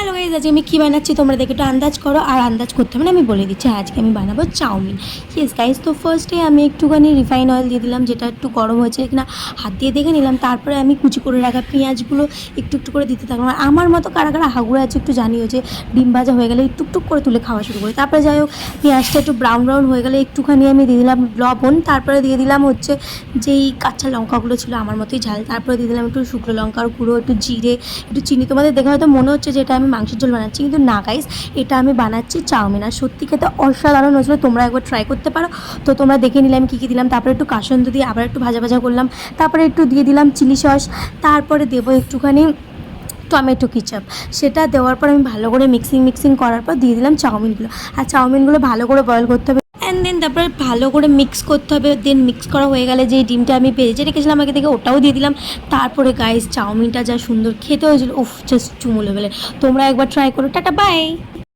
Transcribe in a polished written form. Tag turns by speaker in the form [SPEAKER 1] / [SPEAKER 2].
[SPEAKER 1] Hello guys, আজকে আমি কী বানাচ্ছি তোমরা দেখে একটু আন্দাজ করো। আর আন্দাজ করতে হবে না, আমি বলে দিচ্ছি আজকে আমি বানাবো চাউমিন। ইয়েস গাইস, তো ফার্স্টে আমি একটুখানি রিফাইন অয়েল দিয়ে দিলাম, যেটা একটু গরম হয়েছে কিনা হাত দিয়ে দেখে নিলাম। তারপরে আমি কুচি করে রাখা পেঁয়াজগুলো একটু একটু করে দিতে থাকলাম। আর আমার মতো কারা কারা হাগুড়ে আছে একটু জানিও, যে ডিম ভাজা হয়ে গেলে একটু একটু করে তুলে খাওয়া শুরু করি। তারপরে যাই হোক, পেঁয়াজটা একটু ব্রাউন ব্রাউন হয়ে গেলে একটুখানি আমি দিয়ে দিলাম লবণ। তারপরে দিয়ে দিলাম হচ্ছে যেই কাঁচা লঙ্কাগুলো ছিল আমার মতোই ঝাল। তারপরে দিয়ে দিলাম একটু শুকনো লঙ্কার গুঁড়ো, একটু জিরে, একটু চিনি। তোমাদের দেখে হয়তো মনে হচ্ছে যে এটা আমি মাংসের ঝোল বানাচ্ছি, কিন্তু না গাইস, এটা আমি বানাচ্ছি চাউমিন। আর সত্যি খেতে অসাধারণ হয়েছিল, তোমরা একবার ট্রাই করতে পারো। তো তোমরা দেখে নিলে আমি কী কী দিলাম। তারপরে একটু কাসন্দ দিয়ে আবার একটু ভাজা ভাজা করলাম। তারপরে একটু দিয়ে দিলাম চিলি সস। তারপরে দেবো একটুখানি টমেটো কেচাপ। সেটা দেওয়ার পর আমি ভালো করে মিক্সিং করার পর দিয়ে দিলাম চাউমিনগুলো। আর চাউমিনগুলো ভালো করে বয়েল করতে হবে, অ্যান্ড দেন তারপরে ভালো করে মিক্স করতে হবে। দেন মিক্স করা হয়ে গেলে যে ডিমটা আমি ভেজে রেখেছিলাম আগে থেকে, ওটাও দিয়ে দিলাম। তারপরে গাইস, চাউমিনটা যা সুন্দর খেতে হয়েছিল, উফ, জাস্ট চুমু লেভেলে। তোমরা একবার ট্রাই করো। Tata, by.